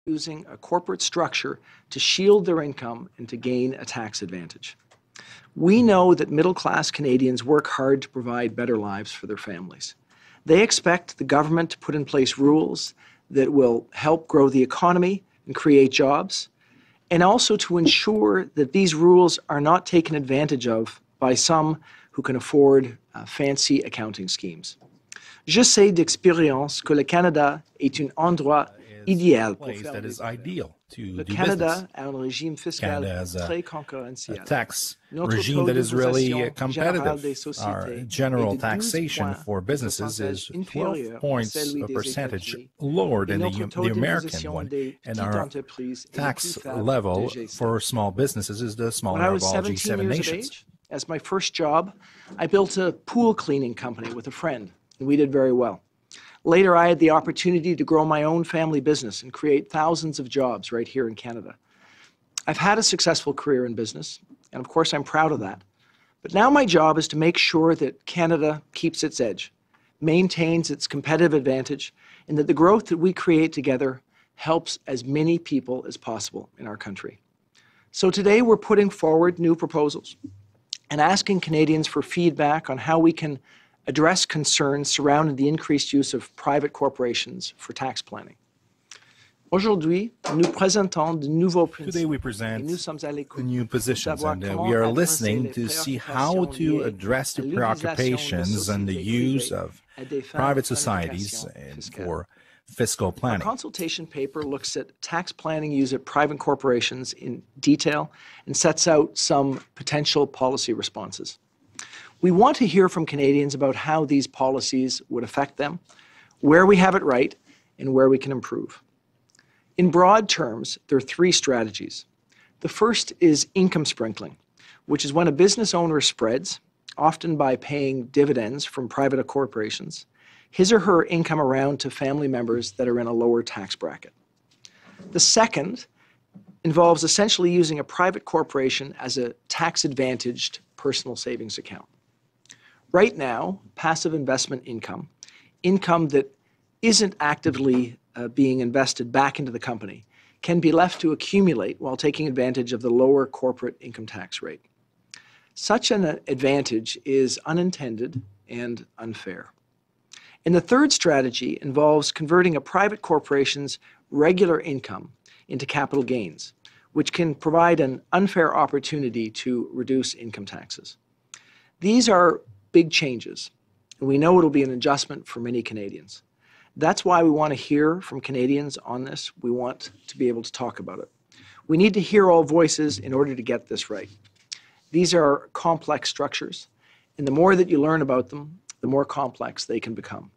using a corporate structure to shield their income and to gain a tax advantage. We know that middle-class Canadians work hard to provide better lives for their families. They expect the government to put in place rules that will help grow the economy and create jobs, and also to ensure that these rules are not taken advantage of by some who can afford fancy accounting schemes. Je sais d'expérience que le Canada est un endroit idéal pour faire that is ideal to Le do Canada business. a un régime fiscal Canada has très a concurrentiel. tax Notre regime taux that is really d'imposition général des competitive. Our sociétés general est de 12 taxation points, for un businesses pourcentage is 12 inférieur à points celui of des percentage États-Unis. lower Et than notre the taux American d'imposition one, des and petites our entreprises est le tax plus faible level du G7. for small businesses is the When smaller I of was all 17 G7 years nations. of age, as my first job, I built a pool cleaning company with a friend, and we did very well. Later, I had the opportunity to grow my own family business and create thousands of jobs right here in Canada. I've had a successful career in business, and of course I'm proud of that. But now my job is to make sure that Canada keeps its edge, maintains its competitive advantage, and that the growth that we create together helps as many people as possible in our country. So today we're putting forward new proposals and asking Canadians for feedback on how we can address concerns surrounding the increased use of private corporations for tax planning. Aujourd'hui, nous présentons de nouveaux principes. Today we present et nous sommes à l'écoute new pour positions, savoir and comment we are adresser listening les to see how préoccupations to liées address the à l'utilisation de preoccupations and the sociétés use privées of à des fins private de societies planification and fiscale. for fiscal Our planning. consultation paper looks at tax planning used at private corporations in detail and sets out some potential policy responses. We want to hear from Canadians about how these policies would affect them, where we have it right, and where we can improve. In broad terms, there are three strategies. The first is income sprinkling, which is when a business owner spreads, often by paying dividends from private corporations, his or her income around to family members that are in a lower tax bracket. The second involves essentially using a private corporation as a tax-advantaged personal savings account. Right now, passive investment income, income that isn't actively being invested back into the company, can be left to accumulate while taking advantage of the lower corporate income tax rate. Such an advantage is unintended and unfair. And the third strategy involves converting a private corporation's regular income into capital gains, which can provide an unfair opportunity to reduce income taxes. These are big changes, and we know it'll be an adjustment for many Canadians. That's why we want to hear from Canadians on this. We want to be able to talk about it. We need to hear all voices in order to get this right. These are complex structures, and the more that you learn about them, the more complex they can become.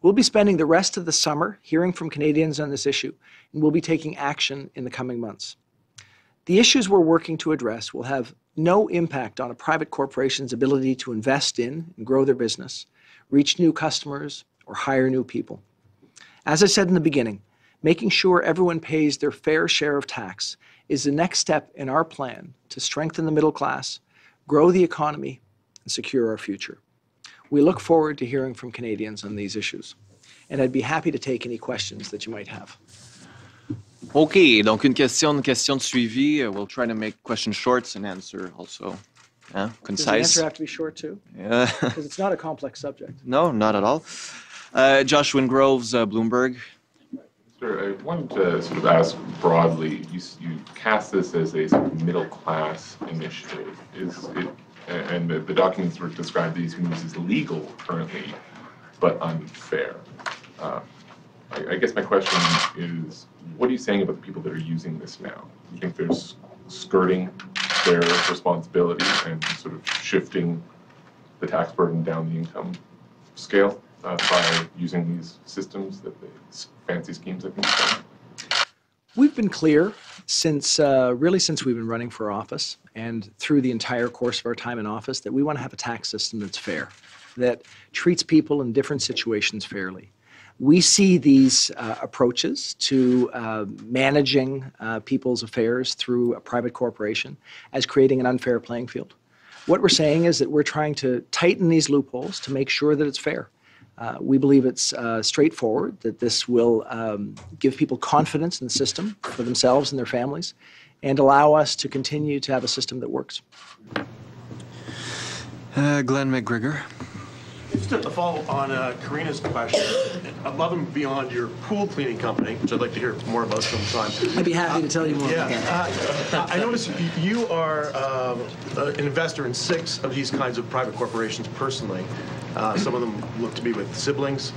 We'll be spending the rest of the summer hearing from Canadians on this issue, and we'll be taking action in the coming months. The issues we're working to address will have no impact on a private corporation's ability to invest in and grow their business, reach new customers, or hire new people. As I said in the beginning, making sure everyone pays their fair share of tax is the next step in our plan to strengthen the middle class, grow the economy, and secure our future. We look forward to hearing from Canadians on these issues, and I'd be happy to take any questions that you might have. OK, donc une question de suivi. We'll try to make questions short and answer also concise. Does the answer have to be short too? Yeah. Because it's not a complex subject. No, not at all. Josh Wingroves, Bloomberg. Sir, I wanted to sort of ask broadly, you cast this as a sort of middle-class initiative. Is it, and the documents were described these moves as legal currently, but unfair. I guess my question is, what are you saying about the people that are using this now? You think there's skirting their responsibility and sort of shifting the tax burden down the income scale by using these systems, these fancy schemes that can be done? We've been clear since we've been running for office and through the entire course of our time in office that we want to have a tax system that's fair, that treats people in different situations fairly. We see these approaches to managing people's affairs through a private corporation as creating an unfair playing field. What we're saying is that we're trying to tighten these loopholes to make sure that it's fair. We believe it's straightforward, that this will give people confidence in the system for themselves and their families, and allow us to continue to have a system that works. Glenn McGregor. Just to follow on Karina's question, above and beyond your pool cleaning company, which I'd like to hear more about sometime. I'd be happy to tell you more about that. I noticed you are an investor in 6 of these kinds of private corporations personally. Some of them look to be with siblings.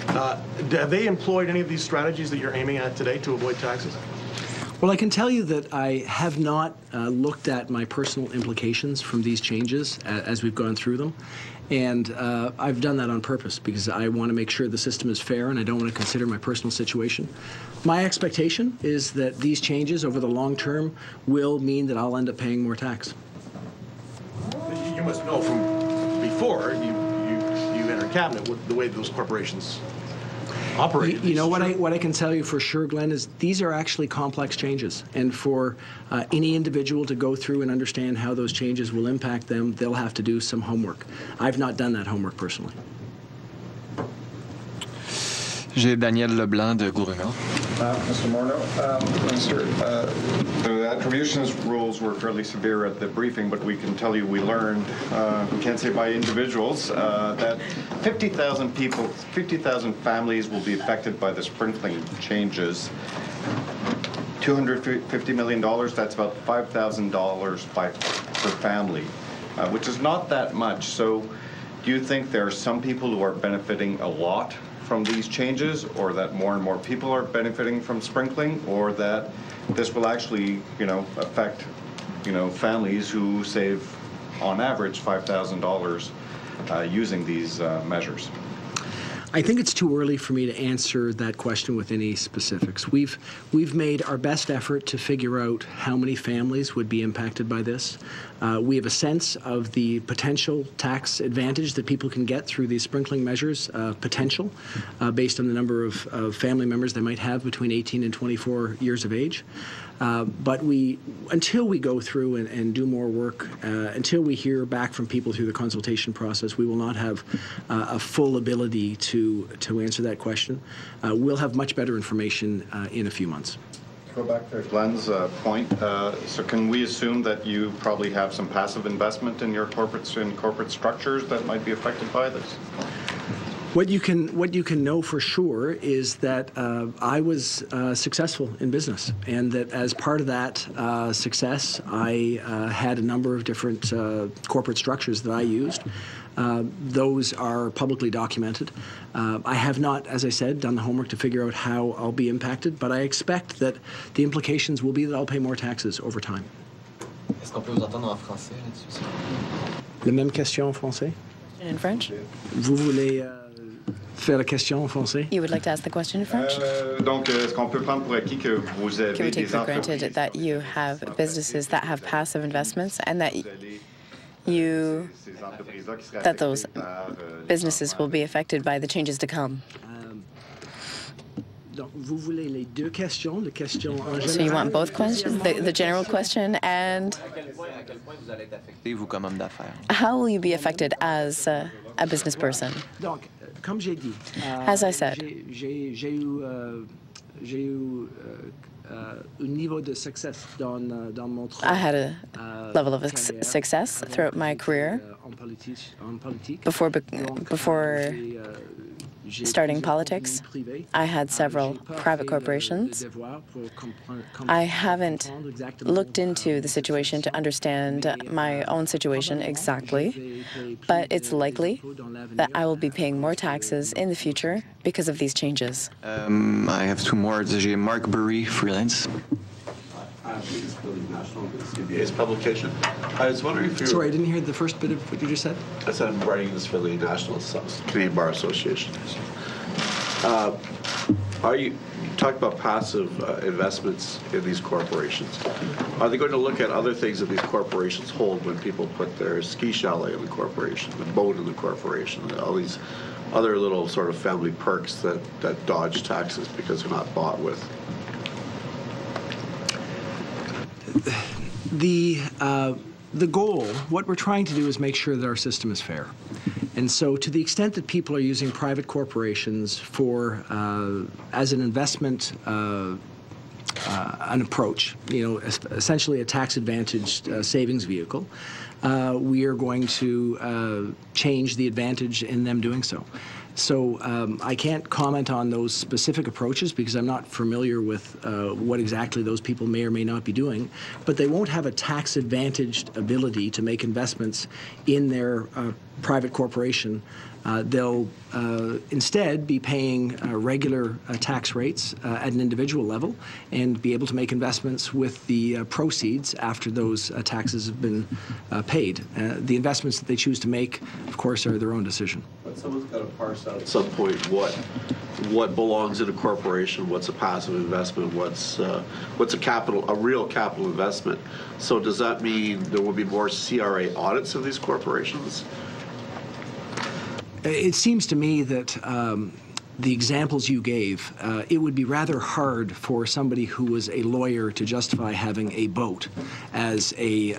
Have they employed any of these strategies that you're aiming at today to avoid taxes? Well, I can tell you that I have not looked at my personal implications from these changes as we've gone through them. And I've done that on purpose because I want to make sure the system is fair and I don't want to consider my personal situation. My expectation is that these changes over the long term will mean that I'll end up paying more tax. You must know from before you entered cabinet what the way those corporations operate. You know what I can tell you for sure, Glenn, is these are actually complex changes, and for any individual to go through and understand how those changes will impact them, they'll have to do some homework. I've not done that homework personally. J'ai Daniel Leblanc de Gouvernement. Mr. Morneau, Minister, the attributions rules were fairly severe at the briefing, but we can tell you we learned, we can't say by individuals, that 50,000 people, 50,000 families will be affected by the sprinkling changes. $250 million, that's about $5,000 per family, which is not that much. So do you think there are some people who are benefiting a lot from these changes, or that more and more people are benefiting from sprinkling, or that this will actually, affect, families who save on average $5,000 using these measures? I think it's too early for me to answer that question with any specifics. We've made our best effort to figure out how many families would be impacted by this. We have a sense of the potential tax advantage that people can get through these sprinkling measures, based on the number of family members they might have between 18 and 24 years of age. But until we go through and do more work, until we hear back from people through the consultation process, we will not have a full ability to answer that question. We'll have much better information in a few months. Go back to Glenn's point. So can we assume that you probably have some passive investment in your corporate structures that might be affected by this? What you can know for sure is that I was successful in business, and that as part of that success, I had a number of different corporate structures that I used. Those are publicly documented. I have not, as I said, done the homework to figure out how I'll be impacted, but I expect that the implications will be that I'll pay more taxes over time. Est-ce qu'on peut vous entendre en français là-dessus? La même question en français? In French? Vous voulez faire la question en français? You would like to ask the question in French? Donc, est-ce qu'on peut prendre pour acquis que vous avez Can we take des for granted entreprises that you have businesses that have passive investments, and that those businesses will be affected by the changes to come? Donc, vous voulez les deux questions, la question en So you général? want both questions, the general question, and Vous comme homme d'affaires. how will you be affected as a business person? Donc, comme j'ai dit, As I said, j'ai eu un niveau de succès dans mon I travail. had a level of success throughout my career En politique. before J'ai, starting politics. I had several private corporations. I haven't looked into the situation to understand my own situation exactly, but it's likely that I will be paying more taxes in the future because of these changes. I have 2 more. J'ai Mark Burry, freelance. CBA's publication. I was wondering if you... Sorry, I didn't hear the first bit of what you just said. I said I'm writing this for the National Canadian Bar Association. You talked about passive investments in these corporations. Are they going to look at other things that these corporations hold when people put their ski chalet in the corporation, the boat in the corporation, and all these other little sort of family perks that dodge taxes because they're not bought with? The goal, what we're trying to do is make sure that our system is fair. And so to the extent that people are using private corporations for, as an investment an approach, essentially a tax-advantaged savings vehicle, we are going to change the advantage in them doing so. So I can't comment on those specific approaches because I'm not familiar with what exactly those people may or may not be doing, but they won't have a tax-advantaged ability to make investments in their private corporation. They'll instead be paying regular tax rates at an individual level and be able to make investments with the proceeds after those taxes have been paid. The investments that they choose to make, of course, are their own decision. But someone's got to parse out at some point what belongs in a corporation, what's a passive investment, what's a real capital investment. So does that mean there will be more CRA audits of these corporations? It seems to me that the examples you gave, it would be rather hard for somebody who was a lawyer to justify having a boat as a.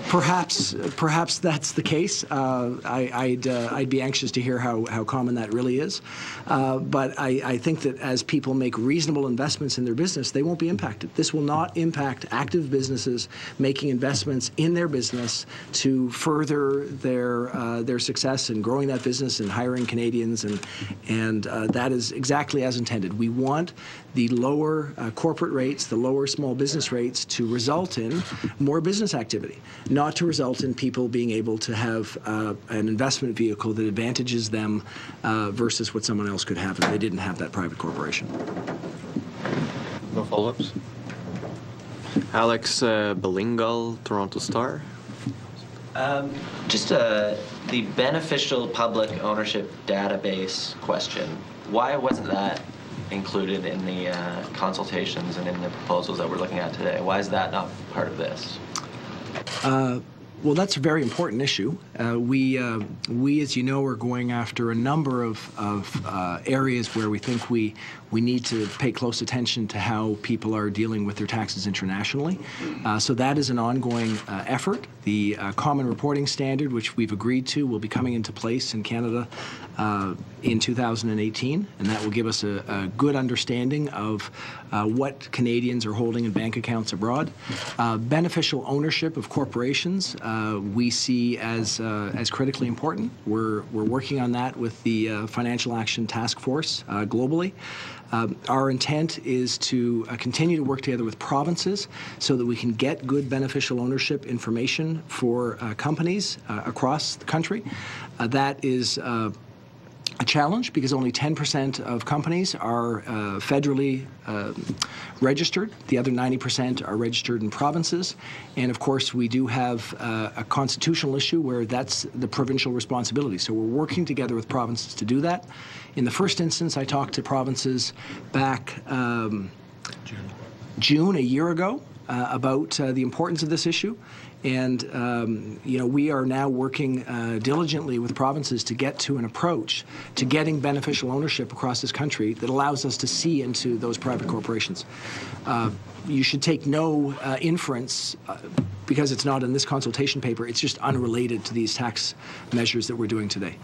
Perhaps that's the case. I'd be anxious to hear how common that really is. But I think that as people make reasonable investments in their business, they won't be impacted. This will not impact active businesses making investments in their business to further their success in growing that business and hiring Canadians, and that is exactly as intended. We want the lower corporate rates, the lower small business rates to result in more business activity, not to result in people being able to have an investment vehicle that advantages them versus what someone else could have if they didn't have that private corporation. No follow-ups? Alex Bilingual, Toronto Star. Just the beneficial public ownership database question. Why wasn't that included in the consultations and in the proposals that we're looking at today? Why is that not part of this? Well, that's a very important issue. We, as you know, are going after a number of areas where we think we need to pay close attention to how people are dealing with their taxes internationally. So that is an ongoing effort. The Common Reporting Standard, which we've agreed to, will be coming into place in Canada in 2018, and that will give us a good understanding of what Canadians are holding in bank accounts abroad. Beneficial ownership of corporations we see as critically important. We're working on that with the Financial Action Task Force globally. Our intent is to continue to work together with provinces so that we can get good beneficial ownership information for companies across the country. That is a challenge because only 10% of companies are federally registered. The other 90% are registered in provinces. And of course, we do have a constitutional issue where that's the provincial responsibility. So we're working together with provinces to do that. In the first instance, I talked to provinces back June, a year ago, about the importance of this issue. And, we are now working diligently with provinces to get to an approach to getting beneficial ownership across this country that allows us to see into those private corporations. You should take no inference because it's not in this consultation paper. It's just unrelated to these tax measures that we're doing today.